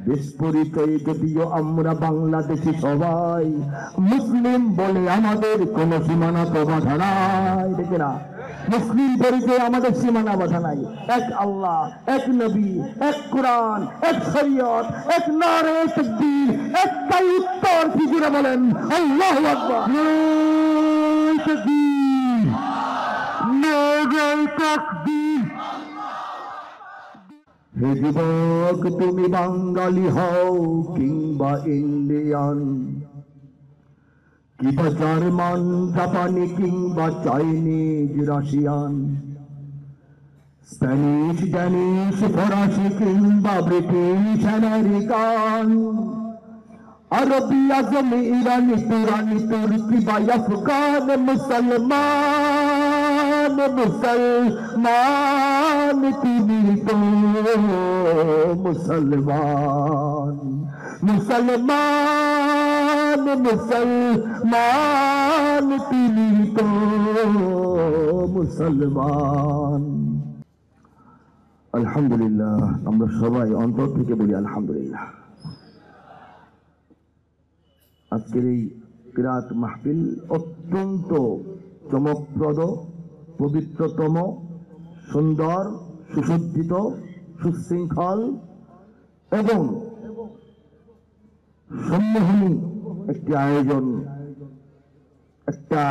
দেশ পরিচয়ে যদিও আমরা বাংলাদেশি সবাই, মুসলিম বলে আমাদের কোন সীমানা তো বাধা নাই, দেখে না? মুসলিম পরিচয়ে আমাদের সীমানা বাধা নাই। এক আল্লাহ, এক নবী, এক কোরআন, এক শরীয়ত, এক নারে তাকবীর, একটাই উত্তর। কি করে বলেন? আল্লাহু আকবার। নারে তাকবীর, নারে তাকবীর। হে যুবক, তুমি বাঙালি হও কিংবা ইন্ডিয়ান, কিংবা জার্মান, জাপানি, কিংবা চাইনিজ, রাশিয়ান, স্প্যানিশ, ড্যানিশ, ফরাসি, কিংবা ব্রিটিশ, আমেরিকান, আরবি, আজমি, ইরানি, তুরানি, তুর্কি বা আফগান, মুসলমান, মুসলমান তুমি তো মুসলমান, মুসলমান, মুসলমান তুমি তো মুসলমান। আলহামদুলিল্লাহ, আমরা সবাই অন্তর থেকে বলি আলহামদুলিল্লাহ। আজকের এই কিরাত মাহফিল অত্যন্ত চমকপ্রদ, পবিত্রতম, সুন্দর, সুসজ্জিত, সুশৃঙ্খল এবং সম্মোহনী একটি আয়োজন, একটা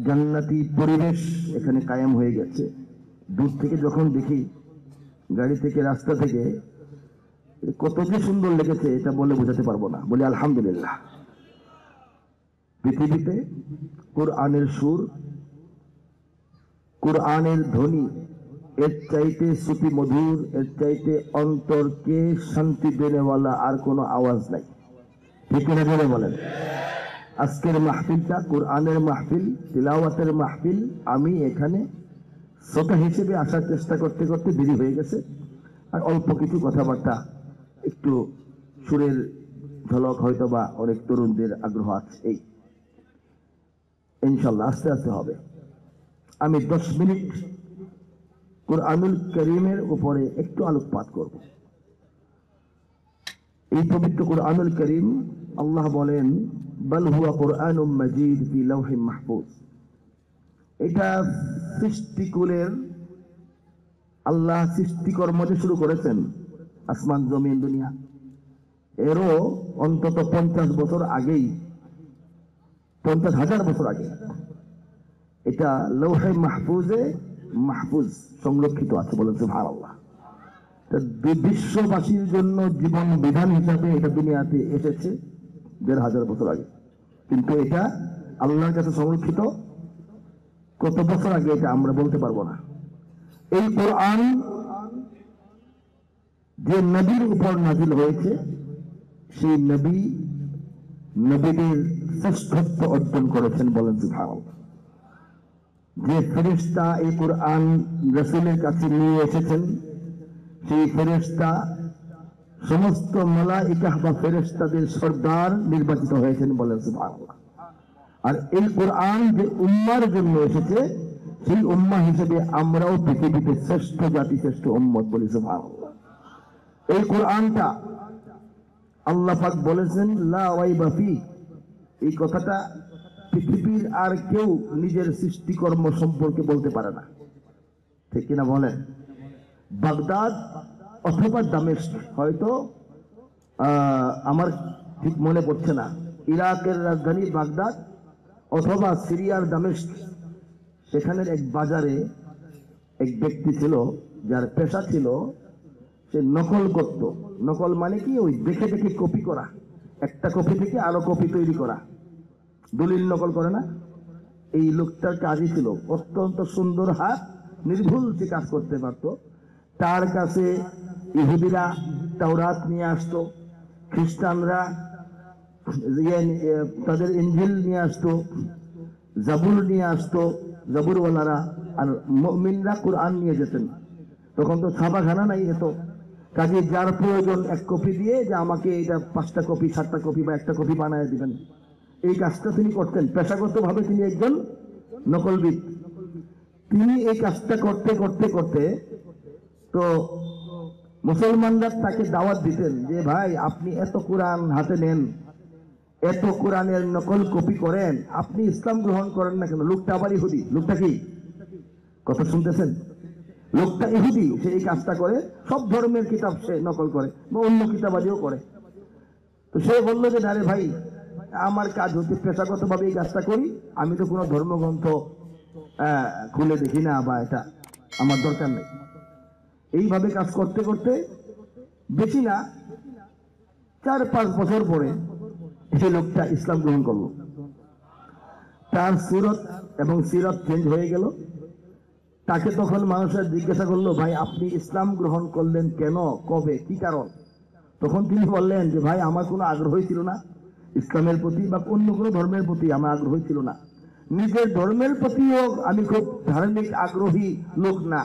জান্নাতি পরিবেশ এখানে কায়েম হয়ে গেছে। দূর থেকে যখন দেখি, গাড়ি থেকে, রাস্তা থেকে, কত যে সুন্দর লেগেছে এটা বলে বোঝাতে পারবো না। বলি আলহামদুলিল্লাহ। পৃথিবীতে কোরআনের সুর, কোরআনের ধ্বনি এর চাইতে শ্রুতি মধুর, এর চাইতে অন্তরকে শান্তি দেনেওয়ালা আর কোনো আওয়াজ নাই। ঠিক না বলে বলেন? আজকের মাহফিলটা কোরআনের মাহফিল, তিলাওয়াতের মাহফিল। আমি এখানে শ্রোতা হিসেবে আসার চেষ্টা করতে করতে দেরি হয়ে গেছে, আর অল্প কিছু কথাবার্তা, একটু সুরের ঝলক হয়তো বা অনেক তরুণদের আগ্রহ আছে। এই ইনশাল্লাহ আস্তে আস্তে হবে। আমি 10 মিনিট কুরআনুল কারীমের উপরে একটু আলোকপাত করব। এই পবিত্র কুরআনুল কারীম, আল্লাহ বলেন বাল হুয়া কুরআনুম মাজিদ ফি লাওহিম মাহফুজ। এটা সৃষ্টিকুলের আল্লাহ সৃষ্টিকর্ম যে শুরু করেছেন, আসমান, জমিন, দুনিয়া, এরও অন্তত 50 বছর আগেই, 50,000 বছর আগে এটা লৌহে মাহফুজে মাহফুজ সংরক্ষিত আছে। বলেন সুবহানাল্লাহ। বিশ্ববাসীর জন্য জীবন বিধান হিসাবে এটা দুনিয়াতে এসেছে 1,500 বছর আগে, কিন্তু এটা আল্লাহর কাছে সংরক্ষিত কত বছর আগে এটা আমরা বলতে পারবো না। এই কোরআন যে নবীর উপর নাজিল হয়েছে, সেই নবীদের শ্রেষ্ঠত্ব অর্জন করেছেন। বলেন সুবহানাল্লাহ। যে ফেরেশতা এই কোরআন রাসূলের কাছে নিয়ে এসেছেন, সেই ফেরেশতা সমস্ত মালায়েকা বা ফেরেশতাদের সর্দার নির্বাচিত হয়েছেন। বলেন সুবহানাল্লাহ। আর এই কোরআন যে উম্মার জন্য এসেছে, সেই উম্মাহ হিসেবে আমরাও পৃথিবীতে শ্রেষ্ঠ জাতি, শ্রেষ্ঠ উম্মত। বলি সুবহানাল্লাহ। এই কোরআনটা আল্লাহ পাক বলেছেন লা রাইবা ফি। এই কথাটা পৃথিবীর আর কেউ নিজের সৃষ্টিকর্ম সম্পর্কে বলতে পারে না। ঠিক কিনা বলেন? বাগদাদ অথবা দামেস্ক, হয়তো আমার ঠিক মনে পড়ছে না, ইরাকের রাজধানী বাগদাদ অথবা সিরিয়ার দামেস্ক, সেখানের এক বাজারে এক ব্যক্তি ছিল যার পেশা ছিল সে নকল করত। নকল মানে কি? ওই দেখে দেখে কপি করা, একটা কপি থেকে আরো কপি তৈরি করা, দলিল নকল করে না? এই লোকটার কাজই ছিল, অত্যন্ত সুন্দর হাত, নির্ভুল সে কাজ করতে পারত। তার কাছে ইহুদিরা তাওরাত নিয়ে আসতো, খ্রিস্টানরা তাদের ইনজিল নিয়ে আসতো, জাবুর নিয়ে আসতো, জাবুরওয়ালারা, আর মুমিনরা কোরআন নিয়ে যেতেন। তখন তো ছাপাখানা নাই এত, কাজে যার প্রয়োজন এক কপি দিয়ে যে আমাকে এটা 5টা কপি, 7টা কপি বা একটা কপি বানায় দিবেন, এই কাজটা তিনি করতেন। পেশাগতভাবে তিনি একজন নকলবিদ। তিনি এই কাজটা করতে করতে করতে তো মুসলমানরা তাকে দাওয়াত দিতেন যে ভাই আপনি এত কোরআন হাতে নেন, এত কোরআনের নকল কপি করেন, আপনি ইসলাম গ্রহণ করেন না কেন? লোকটা আবার ইহুদি। লোকটা কি, কথা শুনতেছেন? লোকটা ইহুদি, সে এই কাজটা করে, সব ধর্মের কিতাব সে নকল করে বা অন্য কিতাবাদিও করে। তো সে বললো যে না রে ভাই, আমার কাজ হচ্ছে পেশাগত ভাবে এই কাজটা করি, আমি তো কোনো ধর্মগ্রন্থ খুলে দেখি না, বা এটা আমার দরকার নেই। এইভাবে কাজ করতে করতে বেশি না 4-5 বছর পরে সেই লোকটা ইসলাম গ্রহণ করলো। তার সুরত এবং সিরত চেঞ্জ হয়ে গেল। তাকে তখন মানুষের জিজ্ঞাসা করলো, ভাই আপনি ইসলাম গ্রহণ করলেন কেন, কবে, কি কারণ? তখন তিনি বললেন যে ভাই আমার কোনো আগ্রহই ছিল না ইসলামের প্রতি, বা অন্য কোনো ধর্মের প্রতি আমার আগ্রহই ছিল না। নিজের ধর্মের প্রতিও আমি খুব ধার্মিক আগ্রহী লোক না,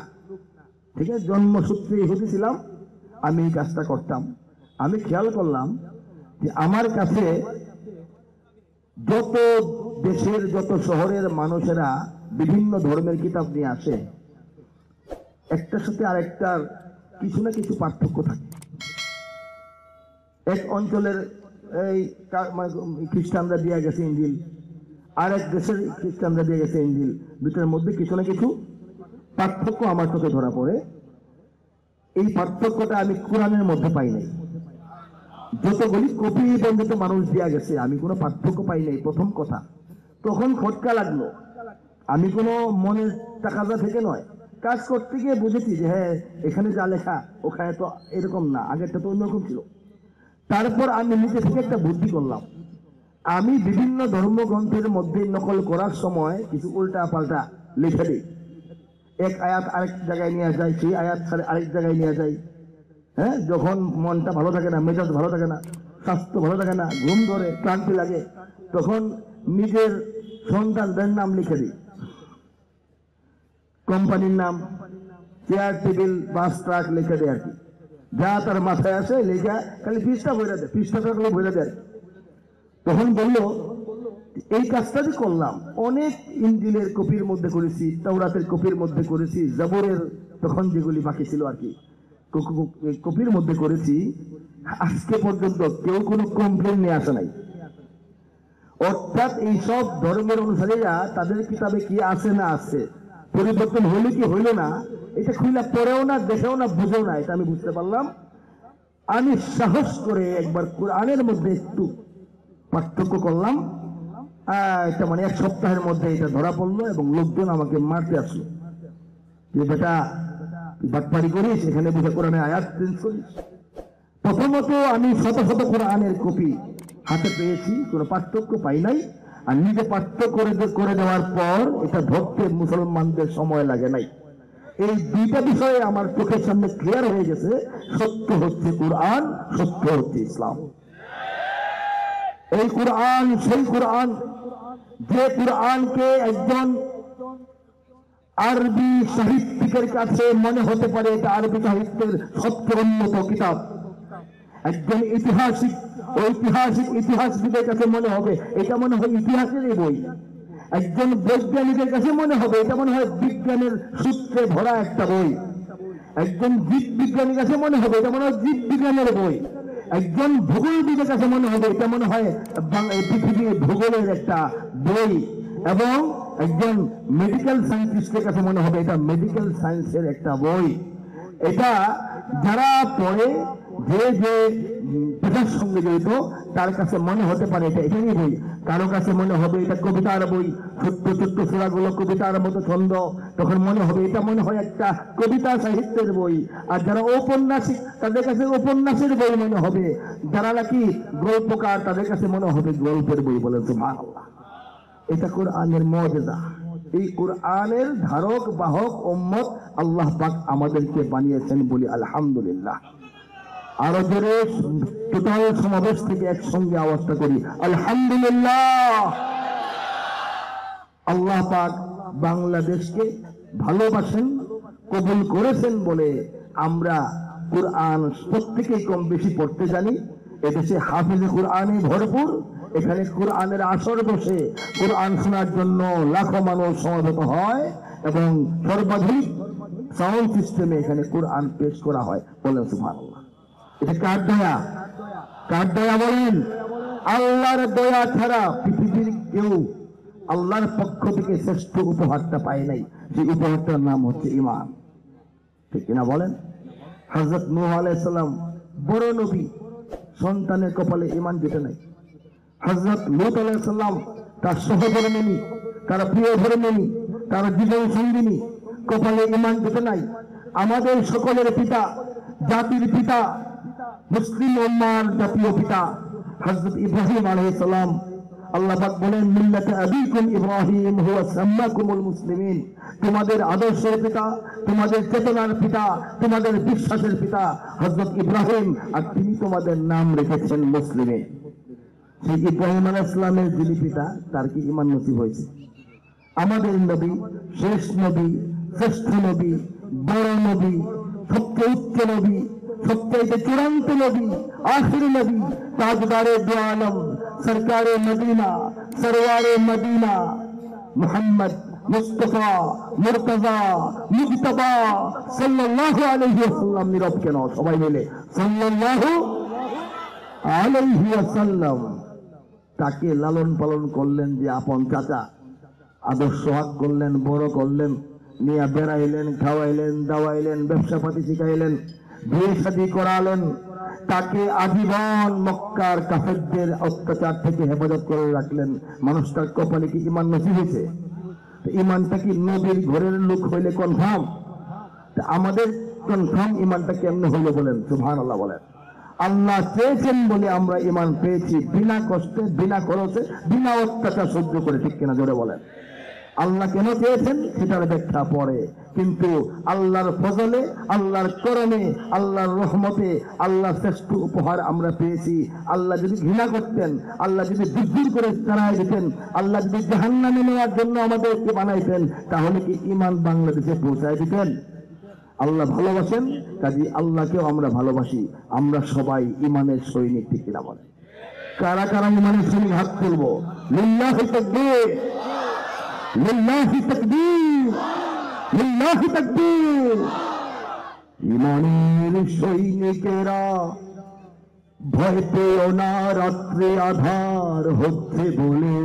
ঠিক আছে, জন্মসূত্রে ইহুদি ছিলাম, আমি এই কাজটা করতাম। আমি খেয়াল করলাম যে আমার কাছে যত দেশের যত শহরের মানুষেরা বিভিন্ন ধর্মের কিতাব নিয়ে আসে, একটার সাথে আরেকটার কিছু না কিছু পার্থক্য থাকে। এক অঞ্চলের এই খ্রিস্টানরা দিয়ে গেছে ইঞ্জিল, আর এক দেশের খ্রিস্টানরা দিয়ে গেছে ইঞ্জিল, দুটার মধ্যে কিছু না কিছু পার্থক্য আমার চোখে ধরা পড়ে। এই পার্থক্যটা আমি কোরআনের মধ্যে পাই নাই। যতগুলি কপি বঞ্চিত মানুষ দেওয়া গেছে আমি কোনো পার্থক্য পাই নাই, প্রথম কথা। তখন খটকা লাগলো। আমি কোনো মনের টাকাটা থেকে নয়, কাজ করতে গিয়ে বুঝেছি যে হ্যাঁ এখানে যা লেখা ওখানে তো এরকম না, আগেরটা তো অন্যরকম ছিল। তারপর আমি নিজে থেকে একটা বুদ্ধি করলাম, আমি বিভিন্ন ধর্মগ্রন্থের মধ্যে নকল করার সময় কিছু উল্টা পাল্টা লিখে দিই। এক আয়াত আরেক জায়গায় নিয়ে যায়, সেই আয়াত আরেক জায়গায় নিয়ে যায়। হ্যাঁ, যখন মনটা ভালো থাকে না, মেজাজ ভালো থাকে না, স্বাস্থ্য ভালো থাকে না, ঘুম ধরে, ক্লান্তি লাগে, তখন নিজের সন্তানদের নাম লিখে দিই, কোম্পানির নাম, চেয়ার টেবিল বাস ট্রাক লিখে দেয় আর কি, যা তার মাথায় আসে লেখা, খালি পৃষ্ঠা বইরা দেয়, পৃষ্ঠাটা বইরা দেয়। তখন বললো এই কাজটা যে করলাম, অনেক ইঞ্জিলের কপির মধ্যে করেছি, তাওরাতের কপির মধ্যে করেছি, জাবরের তখন যেগুলি বাকি ছিল আর কি কপির মধ্যে করেছি, আজকে পর্যন্ত কেউ কোনো কমপ্লেন নিয়ে আসে নাই। অর্থাৎ এইসব ধর্মের অনুসারীরা তাদের কিতাবে কি আছে না আছে, পরিবর্তন হইলে কি হইল না, এটা খুলে পড়েও না, দেখেও না, বুঝেও না, এটা আমি বুঝতে পারলাম। আমি সাহস করে একবার কোরআনের মধ্যে একটু পার্থক্য করলাম, এটা মানে 1 সপ্তাহের মধ্যে এটা ধরা পড়লো এবং লোকজন আমাকে মারতে আসলো যে বেটা বাটপারি করিস, এখানে বুঝে কোরআনে আয়াত চেঞ্জ করিস। প্রথমত আমি শত শত কোরআনের কপি হাতে পেয়েছি, কোনো পার্থক্য পাই নাই। আর নিজে পার্থক্য করে দেওয়ার পর এটা ধরতে মুসলমানদের সময় লাগে নাই। এই দুইটা বিষয়ে আমার চোখের সামনে ক্লিয়ার হয়ে গেছে, সত্য হচ্ছে কোরআন, সত্য হচ্ছে ইসলাম। এই কোরআন সেই কোরআন যে কোরআনকে একজন আরবি সাহিত্যিকের কাছে মনে হতে পারে এটা আরবি সাহিত্যের সবচেয়ে উন্নত কিতাব, একজন ইতিহাসবিদের কাছে মনে হবে এটা মনে হয় ইতিহাসেরই বই, একজন বৈজ্ঞানিকের কাছে মনে হবে এটা মনে হয় বিজ্ঞানের সূত্রে ভরা একটা বই, একজন জীববিজ্ঞানীর কাছে মনে হবে এটা মনে হয় জীববিজ্ঞানের বই, একজন ভূগোলবিদের কাছে মনে হবে এটা মনে হয় পৃথিবীর ভূগোলের একটা বই, এবং একজন মেডিকেল সায়েন্টিস্টের কাছে মনে হবে এটা মেডিকেল সায়েন্সের একটা বই। এটা যারা পড়ে, যে যে পেশার সঙ্গে জড়িত, তার কাছে মনে হতে পারে এটা এটারই বই। কারো কাছে মনে হবে এটা কবিতার বই, ছোট্ট ছোট্ট সূরাগুলো কবিতার মতো ছন্দ, তখন মনে হবে এটা মনে হয় একটা কবিতা সাহিত্যের বই। আর যারা ঔপন্যাসিক তাদের কাছে উপন্যাসের বই মনে হবে, যারা নাকি গল্পকার তাদের কাছে মনে হবে গল্পের বই। বলে সুবহানাল্লাহ, এটা কোরআনের মুজিজা। এই কোরআনের ধারক বাহক উম্মত আল্লাহ পাক আমাদেরকে বানিয়েছেন, বলি আলহামদুলিল্লাহ। আরো জোরে টোটাল সমাবেশ থেকে একসঙ্গে আওয়াজটা করি আলহামদুলিল্লাহ। আল্লাহ পাক বাংলাদেশকে ভালোবাসেন, কবুল করেছেন বলে আমরা কোরআন প্রত্যেকেই কম বেশি পড়তে জানি। এদেশে হাফিজে কোরআনে ভরপুর, এখানে কোরআনের আসর বসে কোরআন শোনার জন্য লাখো মানুষ সমবেত হয় এবং সর্বাধিক সাউন্ড সিস্টেমে এখানে কোরআন পেশ করা হয়। বলেন সুবহানাল্লাহ। এটা কার দয়া? কার দয়া বলেন? আল্লাহর দয়া ছাড়া পৃথিবীর কেউ আল্লাহর পক্ষ থেকে শ্রেষ্ঠ উপহারটা পায় নাই। যে উপহারটার নাম হচ্ছে ঈমান। ঠিক কিনা বলেন? হযরত নূহ আলাইহিস সালাম বড় নবী, সন্তানের কপালে ঈমান জুটে নাই। হযরত লূত আলাইহিস সালাম তার সহধর্মিণী, তার প্রিয় ধর্মিণী, তার জীবন সঙ্গিনী কপালে ঈমান জুটে নাই। আমাদের সকলের পিতা, জাতির পিতা, মুসলিম উম্মাহর জাতীয় পিতা হযরত ইব্রাহিম আলাইহিস সালাম, আল্লাহ পাক বলেন মিল্লাতে আবিকুম ইব্রাহিম হুয়া সাম্মাকুমুল মুসলিমিন, তোমাদের আদর্শের পিতা, তোমাদের চেতনার পিতা, তোমাদের বিশ্বাসের পিতা হযরত ইব্রাহিম, আর তিনি তোমাদের নাম রেখেছেন মুসলিমিন। সেই ইব্রাহিম আলাইহিস সালামের যিনি পিতা, তার কি ঈমান নসিব হয়েছে? আমাদের নবী, শেষ নবী, শ্রেষ্ঠ নবী, বড় নবী, সবচেয়ে উচ্চ নবী, সবচেয়ে চূড়ান্ত নবী, আখির নবী, তাজদারে দু আলম, সরকারে মদিনা, সরওয়ারে মদিনা মুহাম্মদ মুস্তাফা মুর্তজা মুজতবা সাল্লাল্লাহু আলাইহি ওয়াসাল্লাম, নীরব কেন সবাই মিলে সাল্লাল্লাহু আলাইহি ওয়াসাল্লাম। তাকে লালন পালন করলেন যে আপন চাচা, আদর্শ হাত করলেন, বড় করলেন, নিয়ে বেড়াইলেন, খাওয়াইলেন, দাওয়াইলেন, ব্যবসা পাতি শিখাইলেন, বিয়ে শাদী করালেন। তাকে আজীবন মক্কার কাফেরদের অত্যাচার থেকে হেফাজত করে রাখলেন। মানুষটার কপালে কি ঈমান নসিব হয়েছে? ঈমানটা কি নবীর ঘরের লোক হইলে কনফার্ম? আমাদের কনফার্ম ঈমানটা কেমনে হইলে বলেন সুবহানাল্লাহ বলেন। আল্লাহ চেয়েছেন বলে আমরা ঈমান পেয়েছি, বিনা কষ্টে, বিনা খরচে, বিনা অত্যাচার সহ্য করে। ঠিক কিনা জোরে বলেন? আল্লাহ কেন চেয়েছেন সেটার ব্যাখ্যা পরে, কিন্তু আল্লাহর ফজলে, আল্লাহর করমে, আল্লাহর রহমতে আল্লাহ শ্রেষ্ঠ উপহার আমরা পেয়েছি। আল্লাহ যদি ঘৃণা করতেন, আল্লাহ যদি বিদ্রুপ করে তাড়ায় দিতেন, আল্লাহ যদি জাহান্নামে নেওয়ার জন্য আমাদেরকে বানাইতেন, তাহলে কি ঈমান বাংলাদেশে পৌঁছায় দিতেন? আল্লাহ ভালোবাসেন, কাজী আল্লাহকেও আমরা ভালোবাসি। আমরা সবাই ঈমানের সৈনিক। ঠিক কিনা বলেন? কারা কারা ঈমানের সৈনিক? হাত তুলবো। লিল্লাহি তাকবীর, লিল্লাহি তাকবীর, লিল্লাহি তাকবীর। ঈমানের সৈনিকেরা ভয় পেও না, রাত্রে আধার হচ্ছে বলে।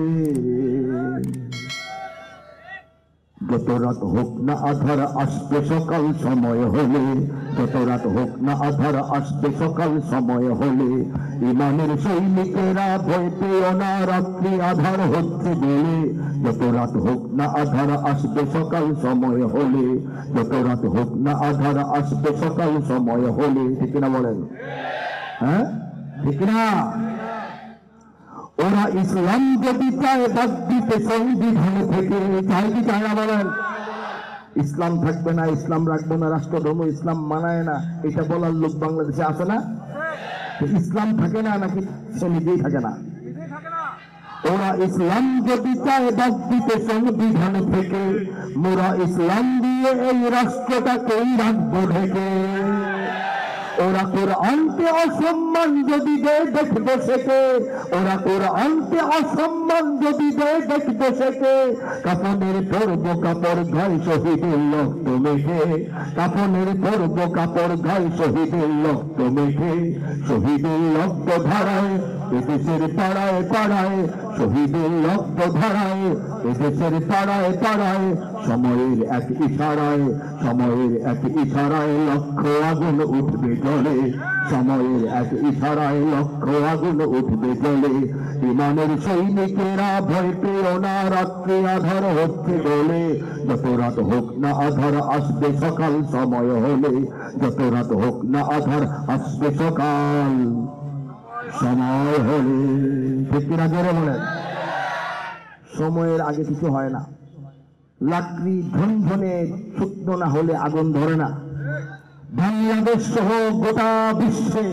যত রাত হোক না আধার আসবে সকাল সময় হলে, যত রাত হোক না আধার আসবে সকাল সময় হলে। ঈমানের সৈনিকেরা ভয় পেও না, রাত্রি আধার হচ্ছে বলে। যত রাত হোক না আধার আসবে সকাল সময় হলে, যত রাত হোক না আধার আসবে সকাল সময় হলে। ঠিক না বলেন? হ্যাঁ, ঠিক না? ওরা ইসলাম যদি চায় বাদ দিতে সংবিধান থেকে, চায় কি চায় না বলেন? ইসলাম থাকবে না, ইসলাম রাখবো না, রাষ্ট্রধর্ম ইসলাম মানায় না, এটা বলার লোক বাংলাদেশে আছে না? ইসলাম থাকে না নাকি সে নিজেই থাকে না? ওরা ইসলাম যদি চায় বাদ দিতে সংবিধান থেকে, মোরা ইসলাম দিয়ে এই রাষ্ট্রটাকেই রাখবো ঢেকে। ওরা কোরআনকে অসম্মান যদি দেয় দেখবে সেকে, ওরা কোরআনকে অসম্মান যদি দেয় দেখবে সেকে। কাফনের পরব কাপড় গায়ে শহীদের রক্ত মেখে, কাফনের পরব কাপড় গায়ে শহীদের রক্ত মেখে। শহীদের রক্ত ধারায় এদেশের পাড়ায় পাড়ায়, শহীদের রক্ত ধারায় এদেশের পাড়ায় পাড়ায়। সময়ের এক ইশারায়, সময়ের এক ইশারায় লক্ষ আগুন উঠবে জ্বলে, সময়ের এক ইশারায় লক্ষ আগুন উঠবে জ্বলে। ঈমানের সৈনিকেরা ভয় পেও না, রাত্রি আধার হচ্ছে বলে। যত রাত হোক না আধার আসবে সকাল সময় হলে, যত রাত হোক না আধার আসবে সকাল সময় হলে। ঠিক কিনা জোরে বলেন? সময়ের আগে কিছু হয় না। লাকড়ি ঝনঝনে শুকনো না হলে আগুন ধরে না। বাংলাদেশ সহ গোটা বিশ্বে,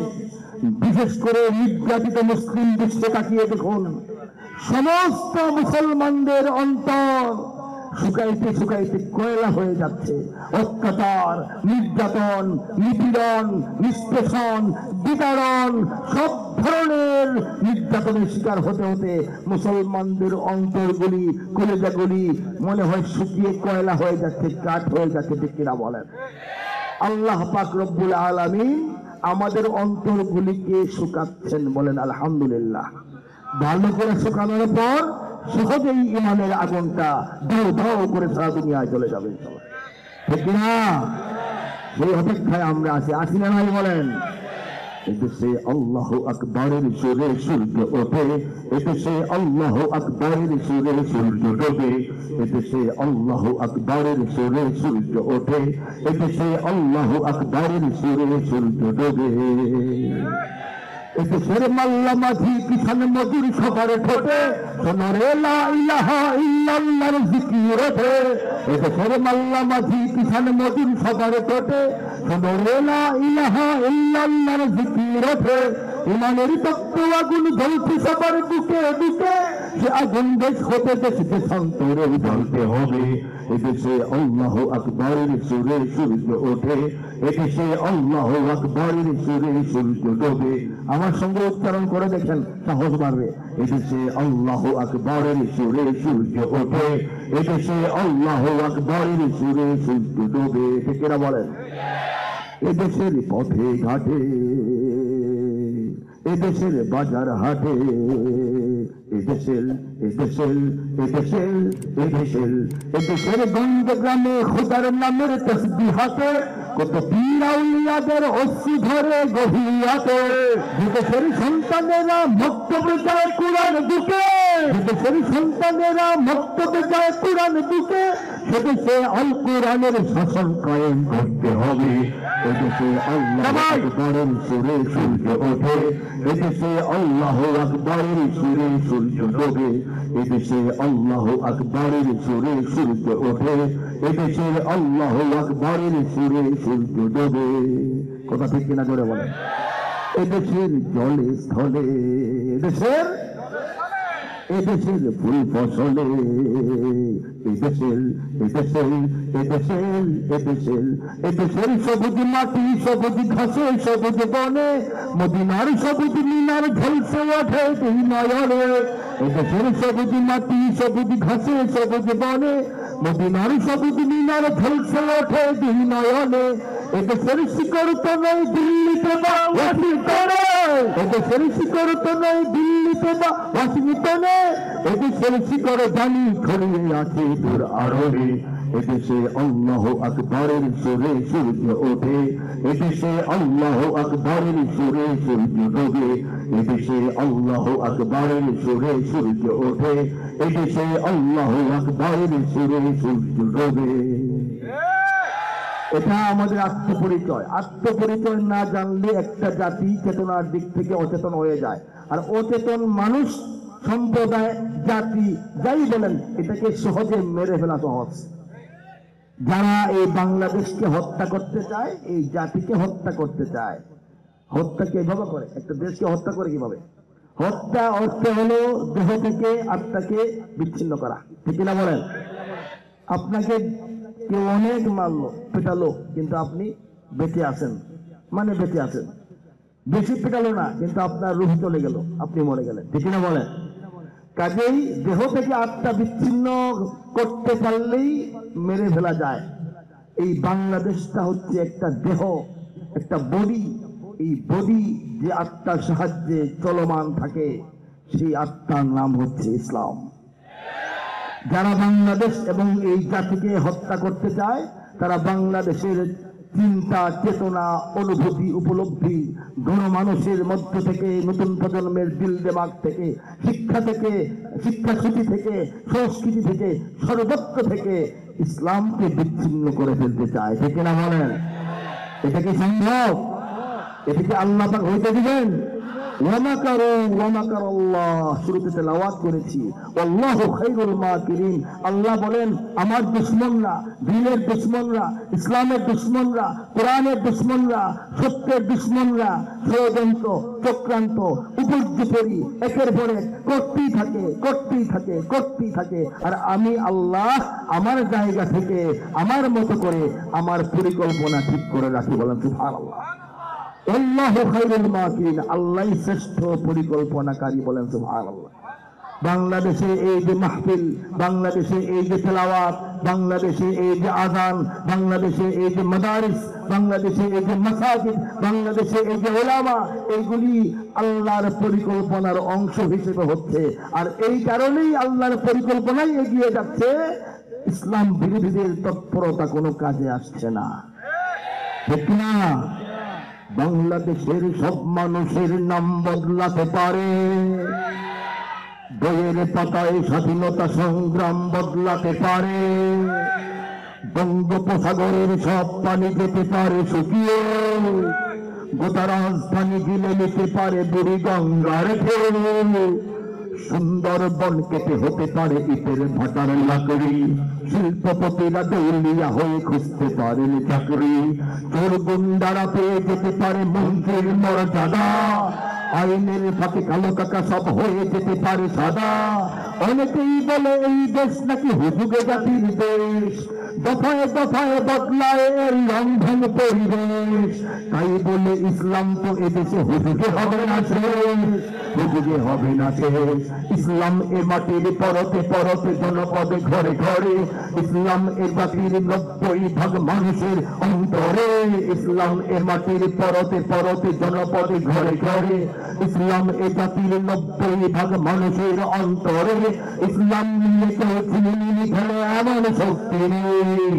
বিশেষ করে নির্যাতিত মুসলিম বিশ্বে তাকিয়ে দেখুন, সমস্ত মুসলমানদের অন্তর শুকাইতে শুকাইতে কয়লা হয়ে যাচ্ছে। অত্যাচার, নির্যাতন, নিপীড়ন, নিষ্পেষণ, বিতাড়ন, সব ধরনের নির্যাতনের শিকার হতে হতে মুসলমানদের অন্তরগুলি, কলেজাগুলি মনে হয় শুকিয়ে কয়লা হয়ে যাচ্ছে, কাঠ হয়ে যাচ্ছে। ঠিক কিনা বলেন? আল্লাহ পাক রব্বুল আলামিন আমাদের অন্তরগুলিকে শুকাচ্ছেন, বলেন আলহামদুলিল্লাহ। ভালো করে শুকানোর পর সহজেই ইমানের আগুনটা দাও দাও করে সারা দুনিয়ায় চলে যাবে, ঠিক না? সেই অপেক্ষায় আমরা আসি না নাই বলেন? এদেশে আল্লাহ আকবরের সুরে সূর্য ওঠে, এদেশে আল্লাহ আকবরের সুরে সূর্য ডোবে, এদেশে আল্লাহ আকবরের সুরে সূর্য ওঠে, এদেশে আল্লাহ আকবরের সুরে সূর্য ডোবে। এদেশের মাল্লা মাঝি কিষান মজুর সবার ঠোঁটে সোনারে লা ইলাহা ইল্লাল্লাহর জিকির ওঠে, এদেশের মাল্লা মাঝি কিষান মজুর সবার ঠোঁটে সোনারে লা ইলাহা ইল্লাল্লাহর জিকির ওঠে। ইমানের তপ্ত আগুন জ্বলছে সবার বুকে বুকে, সে আগুন দেশ হতে দেশ দেশান্তরে জ্বলতে হবে। এদেশে আল্লাহ আকবরের সুরে সূর্য ওঠে, এদেশে আল্লাহ আকবরের সুরে সূর্য ডোবে। আমার সঙ্গে উচ্চারণ করে দেখেন, সাহস বাড়বে। এদেশে আল্লাহ আকবরের সুরে সূর্য ওঠে, এদেশে আল্লাহ আকবরের সুরে সূর্য ডোবে। ঠিক এরা বলেন? এদেশের পথে ঘাটে, এদেশের বাজার হাটে, এদেশের এদেশের এদেশের এদেশের এদেশের গঞ্জ গ্রামে খোদার নামের তসবিহাতে কত পীর আউলিয়াদের অশ্রু ধরে গভীরাতে। বিদেশের সন্তানেরা মক্তবে যায় কুরআন বুকে, বিদেশের সন্তানেরা মক্তবে যায় কুরআন বুকে, সেদেশে আল কুরআনের শাসন কায়েম করতে হবে। এদেশে আল্লাহ আকবরের সুরে সূর্য ওঠে, এদেশে আল্লাহ আকবরের সুরে সূর্য ডোবে, এদেশে আল্লাহ আকবরের সুরে সূর্য ওঠে, এদেশে আল্লাহ আকবরের সুরে সূর্য ডোবে। কথা ঠিক কিনা জোরে বলেন? এদেশের জলে স্থলে, এদেশের এদেশের ফুল ফসলে, এদেশের এদেশের এদেশের এদেশের এদেশের সবুজ মাটি সবুজ ঘাসে সবুজ বনে, মদিনার সবুজ মিনার ঝলসে ওঠে দুই নয়নে। এদেশের সবুজ মাটি সবুজ ঘাসে সবুজ বনে, মদিনার সবুজ মিনার ঝলসে ওঠে দুই নয়নে। এদেশের শিকড় তো নয় দিল্লিতে বা ওয়াশিংটনে, এদেশের শিকড় তো নয় দিল্লিতে বা ওয়াশিংটনে, এদেশের শিকড় জানি ছড়িয়ে আছে দূর আরবে। এদেশে আল্লাহ আকবরের সুরে সূর্য ওঠে, এদেশে আল্লাহ আকবরের সুরে সূর্য ডোবে, এদেশে আল্লাহ আকবরের সুরে সূর্য ওঠে, এদেশে আল্লাহ আকবরের সুরে সূর্য ডোবে। এটা আমাদের আত্মপরিচয়। আত্মপরিচয় না জানলে একটা জাতি চেতনার দিক থেকে অচেতন হয়ে যায়। আর অচেতন মানুষ, সম্প্রদায়, জাতি যাই বলেন, এটাকে সহজে মেরে ফেলা সহজ। যারা এই বাংলাদেশকে হত্যা করতে চায়, এই জাতিকে হত্যা করতে চায়, হত্যাকে এভাবে করে। একটা দেশকে হত্যা করে কিভাবে? হত্যা অর্থ হলো দেহ থেকে আত্মাকে বিচ্ছিন্ন করা। ঠিক না বলেন? আপনাকে কেউ অনেক মারলো, পেটালো, কিন্তু আপনি বেঁচে আছেন, মানে বেঁচে আছেন। বেশি পেটালো না, কিন্তু আপনার রূহ চলে গেল, আপনি মরে গেলেন। ঠিক না বলেন? কাজেই দেহ থেকে আত্মা বিচ্ছিন্ন করতে পারলেই মেরে ফেলা যায়। এই বাংলাদেশটা হচ্ছে একটা দেহ, একটা বডি। এই বডি যে আত্মার সাহায্যে চলমান থাকে, সেই আত্মার নাম হচ্ছে ইসলাম। যারা বাংলাদেশ এবং এই জাতিকে হত্যা করতে চায়, তারা বাংলাদেশের চিন্তা, চেতনা, অনুভূতি, উপলব্ধি, গণমানুষের মধ্য থেকে, নতুন প্রজন্মের দিল দেমাগ থেকে, শিক্ষা থেকে, শিক্ষাসূচি থেকে, সংস্কৃতি থেকে, সর্বত্র থেকে ইসলামকে বিচ্ছিন্ন করে ফেলতে চায়। ঠিক না বলেন? এটা কি সম্ভব? এটা কি আল্লাহ পাক হইতে দিবেন? ওয়ামাকারু ওয়ামাকারাল্লাহ শুরুতে তেলাওয়াত করেছি, আল্লাহু খায়রুল মাকিরিন। আল্লাহ বলেন আমার দুশমনরা, দ্বীনের দুশমনরা, ইসলামের দুশমনরা, কোরআনের দুশমনরা, সত্যের দুশমনরা ষড়যন্ত্র চক্রান্ত উপর্যুপরি একের পর এক করতেই থাকে। আর আমি আল্লাহ আমার জায়গা থেকে আমার মতো করে আমার পরিকল্পনা ঠিক করে রাখি। বলেন সুবহানাল্লাহ। আল্লাহু খায়রুল মাকিরিন, আল্লাহই শ্রেষ্ঠ পরিকল্পনাকারী। বলেন সুবহানাল্লাহ। বাংলাদেশে এই যে মাহফিল, বাংলাদেশে এই যে তেলাওয়াত, বাংলাদেশে এই যে আযান, বাংলাদেশে এই যে মাদারিস, বাংলাদেশে এই যে মাসাজিদ, বাংলাদেশে এই যে উলামা, এইগুলি আল্লাহর পরিকল্পনার অংশ হিসেবে হচ্ছে। আর এই কারণেই আল্লাহর পরিকল্পনাই এগিয়ে যাচ্ছে, ইসলাম বিরোধীদের তৎপরতা কোনো কাজে আসছে না, ঠিক না? বাংলাদেশের সব মানুষের নাম বদলাতে পারে, বইয়ের পাতায় স্বাধীনতা সংগ্রাম বদলাতে পারে, বঙ্গোপসাগরের সব পানি যেতে পারে শুকিয়ে, গোটা রাজধানী গিলে নিতে পারে বুড়ি গঙ্গার ঢেউ, সুন্দরবন কেটে হতে পারে ইটের ভাটার লাকড়ি, শিল্পপতিরা দেউলিয়া হয়ে খুঁজতে পারেন চাকরি, চোর গুন্ডারা পেয়ে যেতে পারে মন্ত্রীর মর্যাদা, আইনের ফাঁকে কালো কাকা সব হয়ে যেতে পারে সাদা। অনেকেই বলে এই দেশ নাকি হুজুগে জাতির দেশ, দফায় দফায় বদলায় এর রন্ধন পরিবেশ, তাই বলে ইসলাম তো এদেশে হুজুগে হবে না শেষ, হুজুগে হবে না শেষ। ইসলাম এ মাটির পরতে পরতে জনপদে ঘরে ঘরে, ইসলাম এ জাতির 90% মানুষের অন্তরে, ইসলাম এ মাটির পরতে পরতে জনপদে ঘরে ঘরে, ইসলাম এ জাতির 90% মানুষের অন্তরে, ইসলাম নিয়ে কেউ ছিনিয়ে ফেলে এমন শক্তি নেই,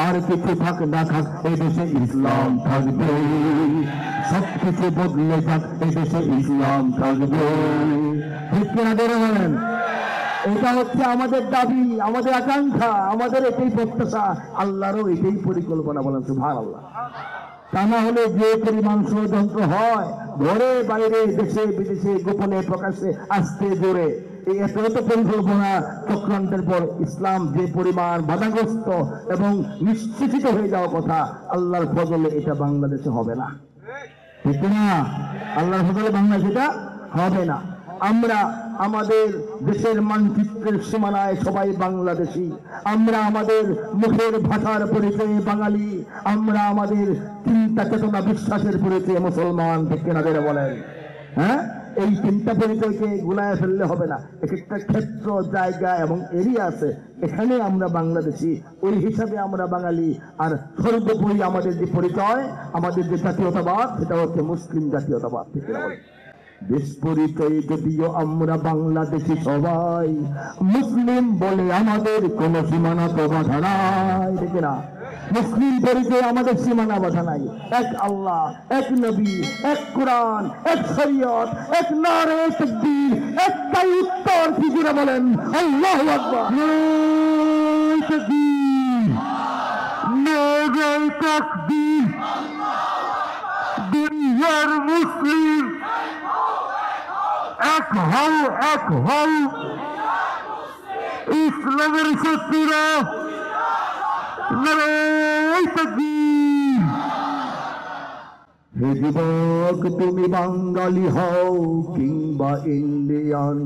আর কিছু থাক না থাক এদেশে ইসলাম থাকবে, সবকিছু বদলে যাক এদেশে ইসলাম থাকবে, ঠিক কিনা বলেন? এটা হচ্ছে আমাদের দাবি, আমাদের আকাঙ্ক্ষা, আমাদের এটাই প্রত্যাশা, আল্লাহরও এটাই পরিকল্পনা। বলেন সুবহানাল্লাহ। তা না হলে যে পরিমাণ ষড়যন্ত্র হয় ঘরে বাইরে দেশে বিদেশে গোপনে প্রকাশ্যে আস্তে জোরে, এই এত পরিকল্পনা চক্রান্তের পর ইসলাম যে পরিমাণ বাধাগ্রস্ত এবং নিশ্চিত হয়ে যাওয়ার কথা, আল্লাহর ফজলে এটা বাংলাদেশে হবে না, ঠিক না? আল্লাহর ফজলে বাংলাদেশে এটা হবে না। আমরা আমাদের দেশের মানচিত্রের সীমানায় সবাই বাংলাদেশি, আমরা আমাদের মুখের ভাষার পরিচয়ে বাঙালি, আমরা আমাদের চিন্তা চেতনা বিশ্বাসের পরিচয়ে মুসলমান, ঠিক কিনা বলেন? হ্যাঁ, এই চিন্তা পরিচয়কে গুলায় ফেললে হবে না। এক একটা ক্ষেত্র, জায়গা এবং এরিয়া আছে, এখানে আমরা বাংলাদেশি, ওই হিসাবে আমরা বাঙালি। আর সর্বোপরি আমাদের যে পরিচয়, আমাদের যে জাতীয়তাবাদ, সেটা হচ্ছে মুসলিম জাতীয়তাবাদ, ঠিক কিনা বলেন? দেশ পরিচয়ে যদিও আমরা বাংলাদেশি সবাই, মুসলিম বলে আমাদের কোন সীমানা তো বাধা নাই, ঠিক না? মুসলিম পরিচয়ে আমাদের সীমানা বাধা নাই। এক আল্লাহ, এক নবী, এক কোরআন, এক শরীয়ত, এক নারে তাকবীর, একটাই উত্তর, কি করে বলেন? আল্লাহু আকবার। নারে তাকবীর, নারে তাকবীর। দুনিয়ার মুসলিম এক হও, এক হও, ইসলামের শত্রুরা নারে তাকবীর। হে যুবক, তুমি বাঙালি হও কিংবা ইন্ডিয়ান,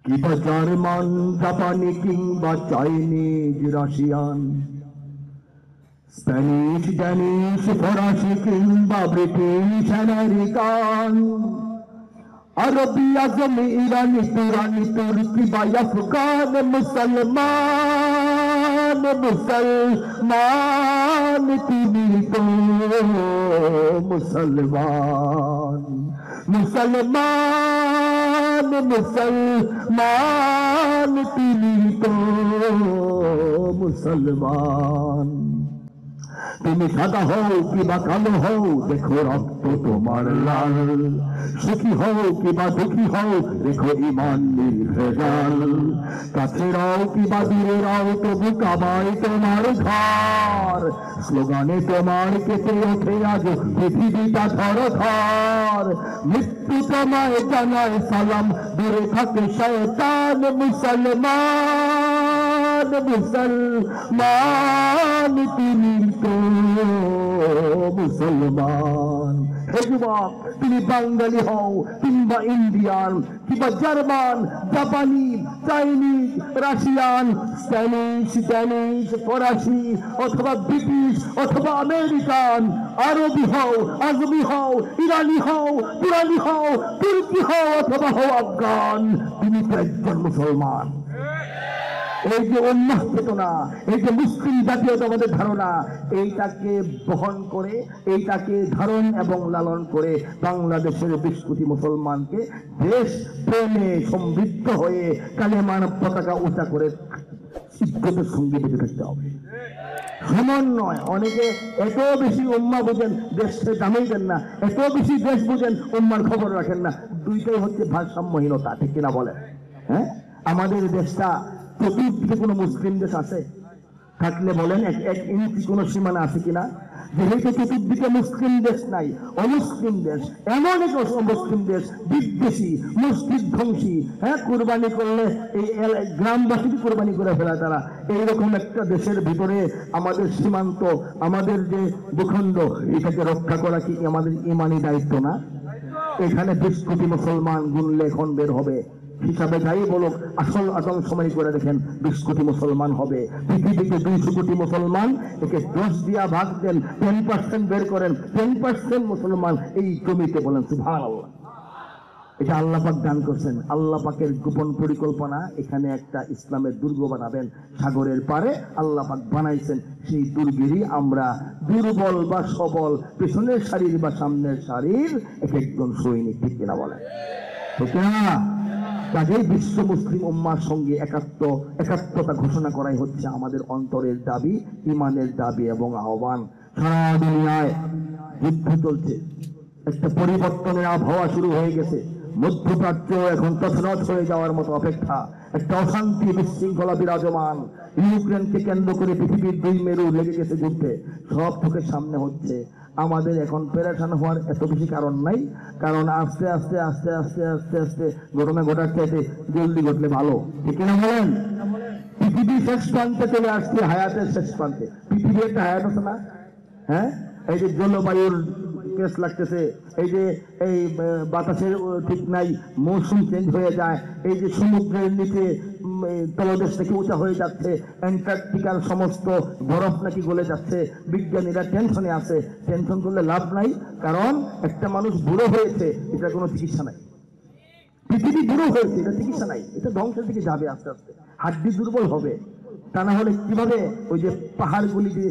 কিংবা জার্মান, জাপানি কিংবা চাইনিজ, রাশিয়ান, স্প্যানিশ, ড্যানিশ, ফরাসি কিংবা ব্রিটিশ, আমেরিকান, আরবি, আজমি, ইরানি, তুরানি, তুর্কি বা আফগান, মুসলমান, মুসলমান তুমি তো মুসলমান, মুসলমান, মুসলমান তুমি তো মুসলমান। তুমি সাদা হও কিবা কালো হও, দেখো রক্ত তোমার লাল। সুখী হও কিবা দুঃখী হও, দেখো ইমান নির্ভেজাল। কাছে রাও কিবা দূরে রাও, তবু কাবায় তোমার ঘর। স্লোগানে তোমার কেটে ওঠে আজ পৃথিবীটা থরথর। মৃত্যু তোমায় জানায় সালাম, দূরে থাকে শয়তান। মুসলমান মুসলমান তুমি তো মুসলমান। হে যুবক, তুমি বাঙালি হও কিংবা ইন্ডিয়ান কিংবা জার্মান, জাপানি, চাইনিজ, রাশিয়ান, স্প্যানিশ, ফরাসি অথবা ব্রিটিশ অথবা আমেরিকান, আরবি হও, আজমি হও, ইরানি হও, তুরানি হও, তুর্কি হও অথবা হও আফগান, তুমি তো একজন মুসলমান। এই যে উম্মাহ চেতনা, এই যে মুসলিম জাতীয়তাবাদের ধারণা, এইটাকে বহন করে, এইটাকে ধারণ এবং লালন করে বাংলাদেশের 20 কোটি মুসলমানকে দেশ প্রেমে সমৃদ্ধ হয়ে কালেমার পতাকা উঁচা করে ইজ্জতের সঙ্গে বেঁচে থাকতে হবে। সমন্বয়, অনেকে এত বেশি উম্মাহ বুঝেন, দেশে দামেই দেন না, এত বেশি দেশ বুঝেন, উম্মার খবর রাখেন না। দুইটাই হচ্ছে ভারসাম্যহীনতা, ঠিক কিনা বলেন? হ্যাঁ, আমাদের দেশটা চতুর্দিকে কোনো মুসলিম দেশ আছে? থাকলে বলেন এক ইঞ্চি কোনো সীমানা আছে কিনা? যেহেতু চতুর্দিকে মুসলিম দেশ নাই, অমুসলিম দেশ, এমন এক অমুসলিম দেশ, বিদ্বেষী, মসজিদ ধ্বংসী, হ্যাঁ, কোরবানি করলে এই গ্রামবাসীকে কোরবানি করে ফেলা তারা, এইরকম একটা দেশের ভিতরে আমাদের সীমান্ত, আমাদের যে ভূখণ্ড, এটাকে রক্ষা করা কি আমাদের ইমানি দায়িত্ব না? এখানে 20 কোটি মুসলমান গুনলে এখন বের হবে, হিসাবে যাই বলুক, আসল আদমশুমারি করে দেখেন 20 কোটি মুসলমান হবে। পৃথিবীতে 200 কোটি মুসলমান, একে 10 দিয়া ভাগ দেন, 10% বের করেন, 10% মুসলমান এই জমিতে, বলেন সুবহানাল্লাহ। এটা আল্লাহ পাক দান করছেন। আল্লাহ পাকের গোপন পরিকল্পনা, এখানে একটা ইসলামের দুর্গ বানাবেন সাগরের পারে, আল্লাহ পাক বানাইছেন। সেই দুর্গেরই আমরা দুর্বল বা সবল, পেছনের সারির বা সামনের সারির এক একজন সৈনিক, ঠিক কিনা বলেন? ঠিক না? কাজেই বিশ্ব মুসলিম উম্মার সঙ্গে একাত্মতা ঘোষণা করাই হচ্ছে আমাদের অন্তরের দাবি, ইমানের দাবি এবং আহ্বান। সারা দুনিয়ায় যুদ্ধ চলছে, একটা পরিবর্তনের আবহাওয়া শুরু হয়ে গেছে। মধ্যপ্রাচ্য এখন তছনছ হয়ে যাওয়ার মতো অপেক্ষা, একটা অশান্তি বিশৃঙ্খলা বিরাজমান। ইউক্রেনকে কেন্দ্র করে পৃথিবীর 2 মেরু লেগে গেছে যুদ্ধে, সব চোখের সামনে হচ্ছে। আমাদের এখন পেরেশান হওয়ার এত বেশি কারণ নাই, কারণ আস্তে আস্তে আস্তে আস্তে আস্তে আস্তে ঘটনা ঘটার চাইতে জলদি ঘটলে ভালো, ঠিক কিনা বলেন? পৃথিবী শেষ প্রান্তে চলে আসছে, হায়াতের শেষ প্রান্তে। পৃথিবী একটা হায়াত আছে না? হ্যাঁ, এই যে জলবায়ুর কেস লাগতেছে, এই যে এই বাতাসের ঠিক নাই, মৌসুম চেঞ্জ হয়ে যায়, এই যে সমুদ্রের নিচে তলদেশ থেকে উঁচা হয়ে যাচ্ছে, অ্যান্টার্কটিকার সমস্ত বরফ নাকি গলে যাচ্ছে, বিজ্ঞানীরা টেনশনে আছে। টেনশন করলে লাভ নাই, কারণ একটা মানুষ বুড়ো হয়েছে, এটা কোনো চিকিৎসা নাই। পৃথিবী বুড়ো হয়েছে, এটা চিকিৎসা নাই, এটা ধ্বংসের দিকে যাবে আস্তে আস্তে, হাড্ডি দুর্বল হবে। তা না হলে কিভাবে ওই যে পাহাড়গুলি যে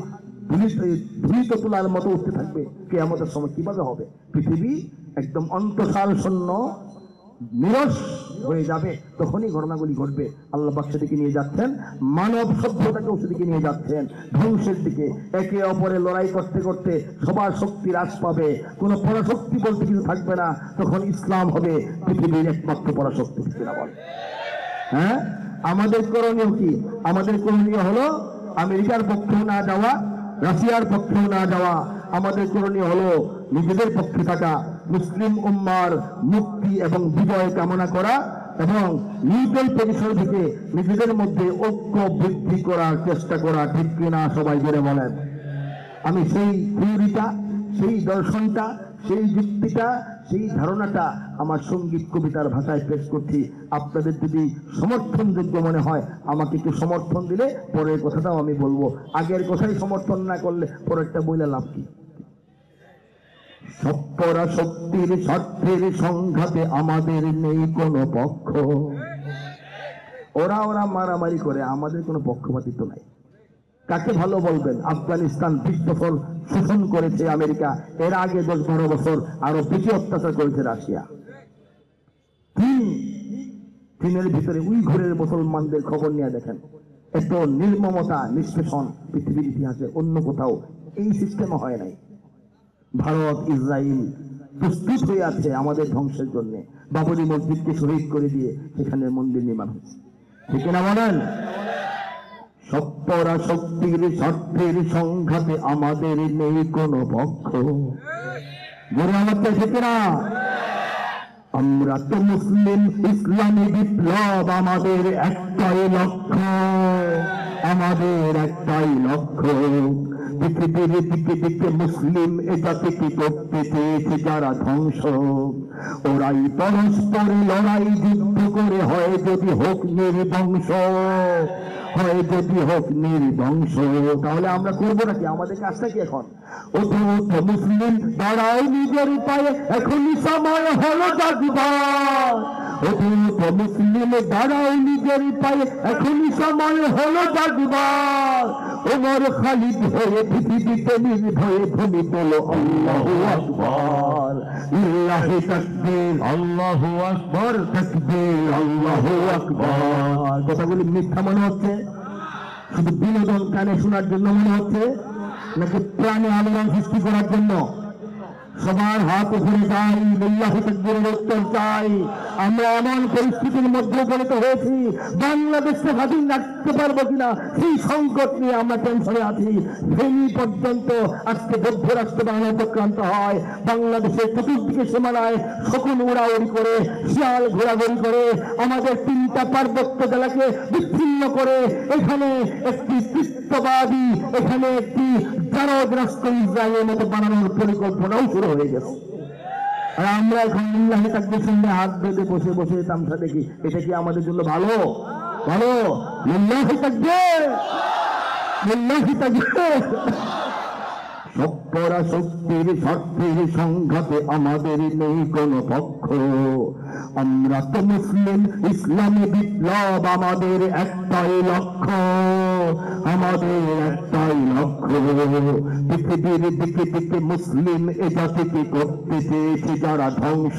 ধুলিত তোলার মতো উঠতে থাকবে, কিয়ামতের সময় কিভাবে হবে? পৃথিবী একদম অন্তঃসার শূন্য, নিরস হয়ে যাবে, তখনই ঘটনাগুলি ঘটবে। আল্লাহ পাক সেদিকে নিয়ে যাচ্ছেন, মানব সভ্যতাকেও সেদিকে নিয়ে যাচ্ছেন, ধ্বংসের দিকে। একে অপরে লড়াই করতে করতে সবার শক্তি হ্রাস পাবে, কোনো পরাশক্তি বলতে কিছু থাকবে না। তখন ইসলাম হবে পৃথিবীর একমাত্র পরাশক্তি, কিনা বলে? হ্যাঁ, আমাদের করণীয় কি? আমাদের করণীয় হলো আমেরিকার পক্ষেও না যাওয়া, রাশিয়ার পক্ষেও না যাওয়া। আমাদের করণীয় হলো নিজেদের পক্ষে থাকা, মুসলিম উম্মার মুক্তি এবং বিজয় কামনা করা এবং নিউট্রাল পজিশন থেকে নিজেদের মধ্যে ঐক্য বৃদ্ধি করার চেষ্টা করা, ঠিক কিনা সবাই জেনে বলেন? আমি সেই থিওরিটা, সেই দর্শনটা, সেই যুক্তিটা, সেই ধারণাটা আমার সঙ্গীত কবিতার ভাষায় পেশ করছি। আপনাদের যদি সমর্থনযোগ্য মনে হয় আমাকে একটু সমর্থন দিলে পরের কথাটাও আমি বলবো। আগের কথাই সমর্থন না করলে পরেরটা বলে লাভ কি? সপ্পরা শক্তির স্বার্থের সংঘাতে আমাদের নেই কোনো পক্ষ। ওরা মারামারি করে, আমাদের কোনো পক্ষপাতিত্ব নাই। কাকে ভালো বলবেন? আফগানিস্তান 20 বছর শোষণ করেছে আমেরিকা, এর আগে 10-12 বছর আরো বেশি অত্যাচার করেছে রাশিয়া। চীনের ভিতরে উইঘুরের মুসলমানদের খবর নিয়ে দেখেন, এত নির্মমতা নিষ্পেষণ পৃথিবীর ইতিহাসে অন্য কোথাও এই সিস্টেমে হয় নাই। ভারত ইসরায়েল প্রস্তুত হয়ে আছে আমাদের ধ্বংসের জন্য। বাবরি মসজিদকে শহীদ করে দিয়ে সেখানে মন্দির নির্মাণ হয়েছে, ঠিক না বলেন? সত্তরা শক্তির স্বার্থের সংঘাতে আমাদের নেই কোনো পক্ষ। বলে আমার ঠিক না? আমরা তো মুসলিম, ইসলামী বিপ্লব আমাদের একটাই লক্ষ্য, আমাদের একটাই লক্ষ্য। পৃথিবীর দিকে দিকে মুসলিম এ জাতিকে করতে চেয়েছে যারা ধ্বংস, ওরাই পরস্পরে লড়াই যুদ্ধ করে হয় যদি হোক নির্বংশ, হয় যদি হোক নির্বংশ। তাহলে আমরা করবো নাকি? আমাদের কাজটা কি এখন? ওঠো মুসলিম, দাঁড়াও নিজের পায়ে, এখনই সময় হলো জাগবার। ওঠো মুসলিম, দাঁড়াও নিজের পায়ে, এখনই সময় হলো জাগবার। ওমর খালিদ হয়ে পৃথিবীতে নির্ভয়ে ধ্বনি তোলো আল্লাহু আকবার, লিল্লাহি তাকবীর, আল্লাহু আকবার, তাকবীর, আল্লাহু আকবার। কথাগুলি মিথ্যা মনে হচ্ছে? শুধু বিনোদন কানে শোনার জন্য মনে হচ্ছে, নাকি প্রাণে আলোড়ন সৃষ্টি করার জন্য? সবার হাত উপরে চাই, লিল্লাহি তাকবীরের উত্তর চাই। আমরা এমন পরিস্থিতির মধ্যে উপনীত হয়েছি, বাংলাদেশকে স্বাধীন রাখতে পারবো কিনা সেই সংকট নিয়ে আমরা টেনশনে আছি। ফেনী পর্যন্ত আজকে বৌদ্ধ রাষ্ট্র বাংলা উপক্রান্ত হয়। বাংলাদেশের চতুর্দিকে সীমানায় শকুন উড়াউড়ি করে, শিয়াল ঘোরাঘুরি করে, আমাদের 3টা পার্বত্য জেলাকে বিচ্ছিন্ন করে এখানে একটি কৃত্যবাদী, এখানে একটি জারদ রাষ্ট্র ইসরায়েলের মতো বানানোর পরিকল্পনাও শুরু হয়ে গেছে। আর আমরা এখন লিল্লাহি তাকবীর সঙ্গে হাত বেঁধে বসে বসে তামসা দেখি। এটা কি আমাদের জন্য ভালো? ভালো? লিল্লাহি তাকবীর, লিল্লাহি তাকবীর। সত্তরা শক্তির স্বার্থের সংঘাতে আমাদের নেই কোনো পক্ষ। আমরা তো মুসলিম, ইসলামী বিপ্লব আমাদের একটাই লক্ষ্য, আমাদের একটাই লক্ষ্য। পৃথিবীর দিকে দিকে মুসলিম এ জাতিকে করতে চেয়েছে যারা ধ্বংস,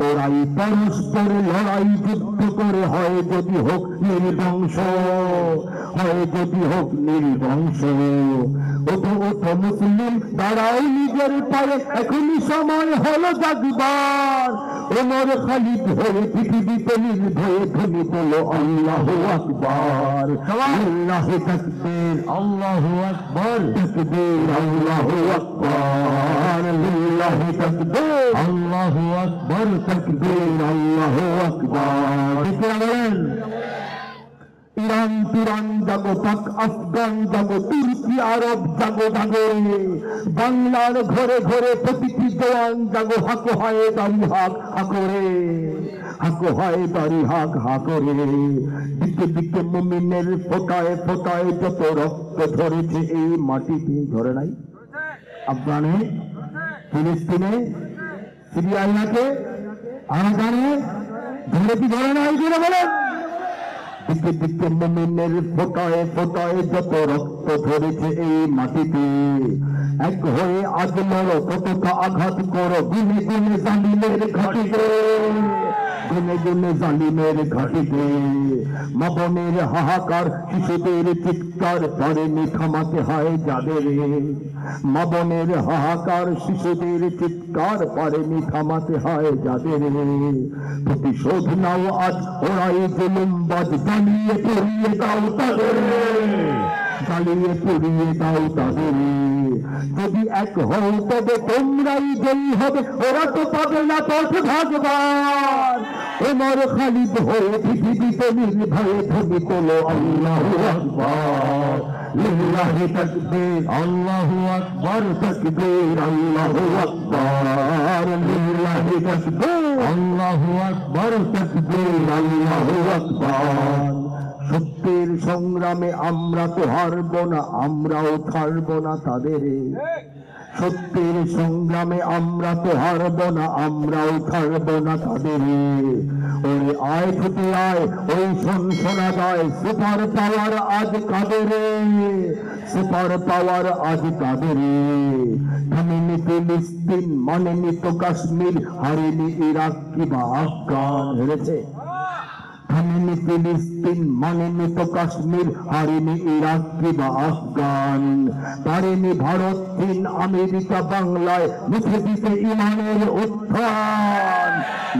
ওরাই পরস্পর লড়াই যুদ্ধ করে হয় যদি হোক নির্বংশ, হয় যদি হোক নির্বংশ। ওঠো ওঠো মুসলিম, দাঁড়াও নিজের পায়ে, এখনই সময় হলো জাগবার। ওমর খালিদ হয়ে পৃথিবীতে নির্ভয়ে ধ্বনি তোলো আল্লাহু আকবার, লিল্লাহি তাকবীর, আল্লাহু আকবার, তাকবীর, আল্লাহু আকবার, লিল্লাহি তাকবীর, আল্লাহু আকবার, তাকবীর, আল্লাহু আকবার। বলেন, ইরান তুরান জাগো, পাক আফগান জাগো, তুর্কি আরব জাগো জাগো, বাংলার ঘরে ঘরে প্রতিটি জওয়ান জাগো, হাকো হয় দাড়ি হাক হাকরে, হাকো হয় দাড়ি হাক হাকরে। দিকে দিকে মুমিনের ফোটায় ফোটায় যত রক্ত ঝরেছে এই মাটিতে, ঝরে নাই? আফগানে, ফিলিস্তিনে, সিরিয়া, ইরাকে, আরাকানে ঝরে কি ঝরে নাই? জোরে বলেন। দিকে দিকে মুমিনের ফোটায় ফোটায় যত রক্ত ঝরেছে এই মাটিতে, এক হয়ে আজ লড়ো, কতটা আঘাত করো, গুনে গুনে জালিমের ঘাটিতে, গুনে গুনে জালিমের ঘাটিতে। মা বোনের হাহাকার, শিশুদের চিৎকার পারেনি থামাতে হয় যাদের, মা বোনের হাহাকার, শিশুদের চিৎকার পারেনি থামাতে হয় যাদের। প্রতিশোধ নাও আজ, ওরাই জুলুমবাজ, জ্বালিয়ে পুড়িয়ে দাও তাদের, জ্বালিয়ে পুড়িয়ে দাও তাদের। যদি এক হও তবে তোমরাই জয়ী হবে, ওরা তো পাবে না পথ ভাগবার। ওমর খালিদ হয়ে পৃথিবীতে নির্ভয়ে ধ্বনি তোলো আল্লাহু আকবার, লিল্লাহি তাকবীর, আল্লাহু আকবার, তাকবীর, আল্লাহু আকবার, লিল্লাহি তাকবীর, আল্লাহু আকবার, তাকবীর, আল্লাহু আকবার। সত্যের সংগ্রামে আমরা তো হারব না, আমরাও ছাড়ব না তাদের। সত্যের সংগ্রামে আমরা তো হারব না, আমরাও ছাড়ব না তাদের। ওই আয় ছুটে আয়, ওই শোনা যায়, সুপার পাওয়ার আজ কাদের, সুপার পাওয়ার আজ কাদের। থামেনি ফিলিস্তিন, মানেনি তো কাশ্মীর, হারেনি ইরাক কিংবা আফগান। হেরেছে? থামেনি ফিলিস্তিন, মানেনি তো কাশ্মীর, হারেনি ইরাক কিংবা আফগান, পারেনি ভারত, চীন, আমেরিকা বাংলায় মুখে দিতে ইমানের উত্থান,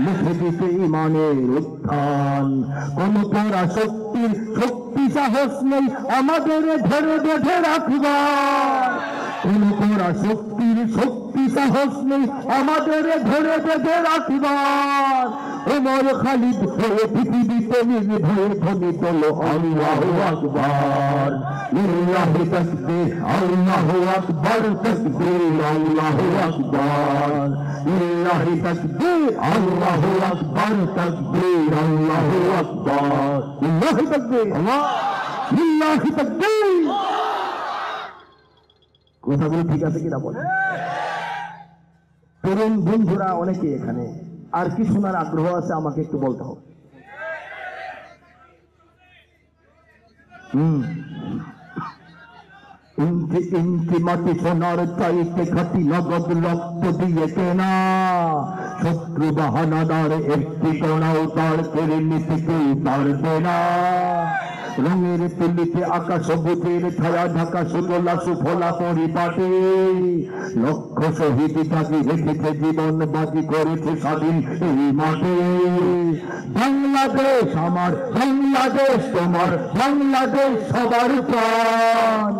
মুখে দিতে ইমানের উত্থান। কোন পরাশক্তির শক্তি সাহস নেই আমাদের ধরে বেঁধে রাখবার, কোন পরাশক্তির শক্তি সাহস নেই আমাদের ধরে বেঁধে রাখবার। ওমর খালিদ হয়ে পৃথিবীতে নির্ভয়ে ধ্বনি তোলো আল্লাহু আকবার, লিল্লাহি তাকবীর, আল্লাহু আকবার, তাকবীর, আল্লাহু আকবার, লিল্লাহি তাকবীর, আল্লাহু আকবার, তাকবীর, আল্লাহু আকবার, লিল্লাহি তাকবীর, লিল্লাহি তাকবীর। কথাগুলো ঠিক আছে কিনা বলে? তরুণ বন্ধুরা অনেকে এখানে, আর কি শোনার আগ্রহ আছে আমাকে একটু বলতে হবে। ইঞ্চি ইঞ্চি মাটি সোনার চাইতে খাটি, নগদ রক্ত দিয়ে কেনা, শত্রু বাহানাদার একটি কোনাও তার কেড়ে নিতে কেউ পারবে না। রঙের তুলিতে আকাশ সবুজের ছায়া ঢাকা, সুতলা সুফলা পরিপাটে লক্ষ শহীদ জাগি রেখেছে জীবন বাজি করেছে স্বাধীন এই মাঠে। বাংলাদেশ আমার, বাংলাদেশ তোমার, বাংলাদেশ সবার প্রাণ,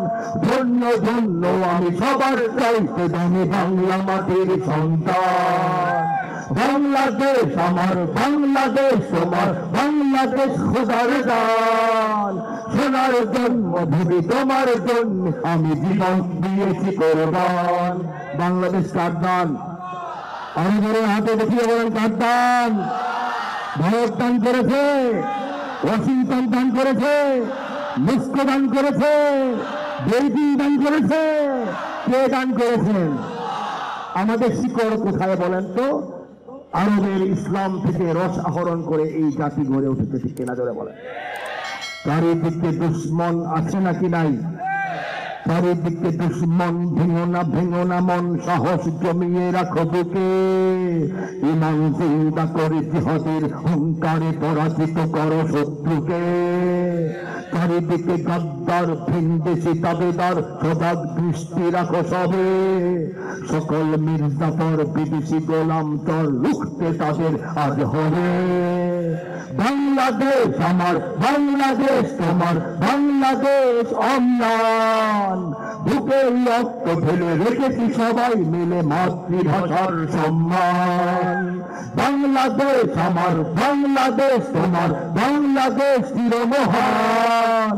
ধন্য ধন্য আমি সবার চাইতে দামি বাংলা মাটির সন্তান। বাংলাদেশ আমার, বাংলাদেশ তোমার, বাংলাদেশ খোদার দান, সোনার জন্মভূমি তোমার জন্য আমি জীবন দিয়েছি কোরবান। বাংলাদেশ কার দান? আমাদের হাতে দেখিয়ে বলেন কার দান? ভারত দান করেছে, ওয়াশিংটন দান করেছে, মস্কো দান করেছে, বেইজিং দান করেছে, কে দান করেছেন? আমাদের শিকড় কোথায় বলেন তো? আরবের ইসলাম থেকে রস আহরণ করে এই জাতি গড়ে উঠেছে, ঠিক কিনা জোরে বলেন? চারিদিকে দুশ্মন আছে নাকি নাই? চারিদিকে দুশ্মন, ভেঙো না ভেঙো না মন, সাহস জমিয়ে রাখো বুকে, ইমান জিন্দা করে জিহাদের হুঙ্কারে পরাজিত করো শত্রুকে। চারিদিকে গাদ্দার ভিনদেশি দাবেদার, সজাগ দৃষ্টি রাখো সবে, সকল মির্জাফর বিদেশি গোলাম চর রুখতে তাদের আজ হবে। বাংলাদেশ আমার, বাংলাদেশ তোমার, বাংলাদেশ অম্লান, বুকে রক্ত ঢেলে রেখেছি সবাই মিলে মাতৃভাষার সম্মান। বাংলাদেশ আমার, বাংলাদেশ তোমার, বাংলাদেশ চিরমহান,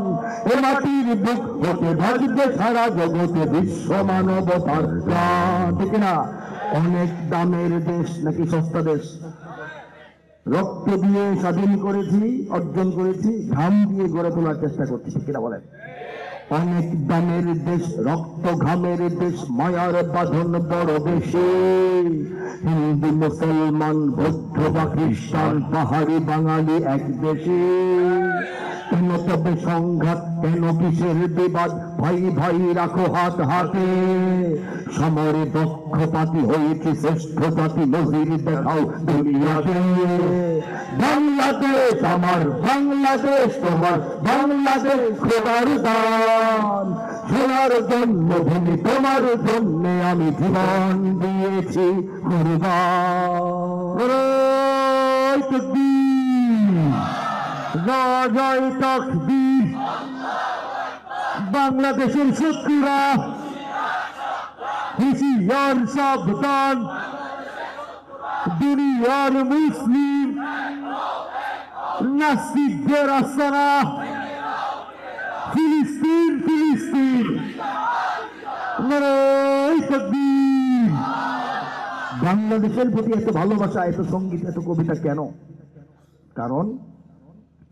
এ মাটির বুক হতে ভাজবে সারা জগতে বিশ্ব মানবতার গান, ঠিক না? অনেক দামের দেশ নাকি সস্তা দেশ? রক্ত দিয়ে স্বাধীন করেছি, অর্জন করেছি, ঘাম দিয়ে গড়ে তোলার চেষ্টা করছি, ঠিক কিনা বলেন? অনেক দামের দেশ, রক্ত ঘামের দেশ, মায়ার বাঁধন বড় বেশি, হিন্দু মুসলমান বৌদ্ধ বা খ্রিস্টান পাহাড়ি বাঙালি এক দেশে। কেন তবে সংঘাত, কেন কিসের বিবাদ, ভাই ভাই রাখো হাত হাতে, সমরে পক্ষপাতী হয়েছে শ্রেষ্ঠ জাতি, নজির দেখাও দুনিয়াতে। বাংলাদেশ আমার, বাংলাদেশ তোমার, বাংলাদেশ খোদার দান, সোনার জন্মভূমি তোমার জন্য আমি জীবন দিয়েছি কুরবান। জয় তাকবীর। বাংলাদেশের শত্রুরা হুঁশিয়ার সাবধান, দুনিয়ার মুসলিম নাস্তিকদের আস্তানা ফিলিস্তিন, ফিলিস্তিন। নারায়ে তাকবীর। বাংলাদেশের প্রতি এত ভালোবাসা, এত সঙ্গীত, এত কবিতা কেন? কারণ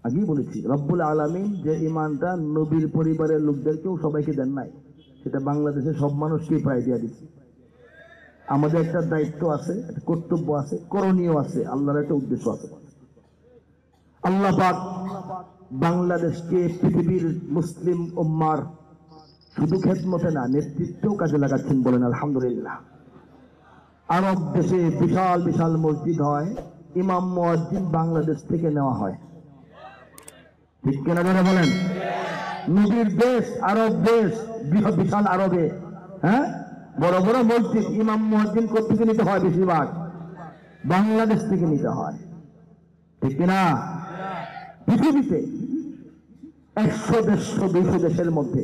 আগেই বলেছি, রব্বুল আলামিন যে ইমানটা নবীর পরিবারের লোকদেরকেও সবাইকে দেন নাই, সেটা বাংলাদেশের সব মানুষকেই প্রায় দিয়ে দিচ্ছে। আমাদের একটা দায়িত্ব আছে, একটা কর্তব্য আছে, করণীয় আছে, আল্লাহর একটা উদ্দেশ্য আছে। আল্লাহ পাক বাংলাদেশকে পৃথিবীর মুসলিম উম্মার শুধু খেদমতে না, নেতৃত্বও কাজে লাগাচ্ছেন, বলেন আলহামদুলিল্লাহ। আরব দেশে বিশাল বিশাল মসজিদ হয়, ইমাম মুয়াজ্জিন বাংলাদেশ থেকে নেওয়া হয়। ঠিক কিনা যারা বলেন? নবীর দেশ আরব দেশ, বিশাল আরবে, হ্যাঁ, বড় বড় মসজিদ ইমাম মুয়াজ্জিন থেকে নিতে হয়, বেশিরভাগ বাংলাদেশ থেকে নিতে হয়। ঠিক কিনা? পৃথিবীতে 100-150 দেশের মধ্যে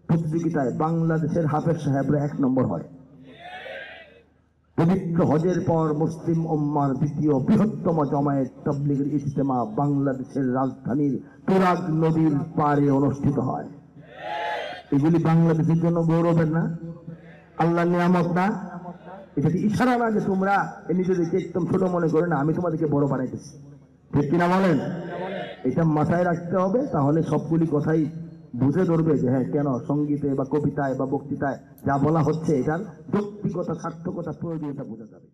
প্রতিযোগিতায় বাংলাদেশের হাফেজ সাহেবরা 1 নম্বর হয়। পবিত্র হজের পর মুসলিম উম্মার দ্বিতীয় বৃহত্তম জামায়াত তাবলীগের ইজতেমা বাংলাদেশের রাজধানীর তুরাগ নদীর পাড়ে অনুষ্ঠিত হয়। এগুলি বাংলাদেশের জন্য গৌরবের না? আল্লাহর নিয়ামত না? এটা কি ইশারা না যে তোমরা নিজেদেরকে একদম ছোট মনে করে না, আমি তোমাদেরকে বড় বানাইতেছি? ঠিক কিনা বলেন? এটা মাথায় রাখতে হবে, তাহলে সবগুলি কথাই বুঝে ধরবে যে হ্যাঁ, কেন সঙ্গীতে বা কবিতায় বা বক্তৃতায় যা বলা হচ্ছে এটার যৌক্তিকতা, সার্থকতা, প্রয়োজনীয়তা বোঝা যাবে।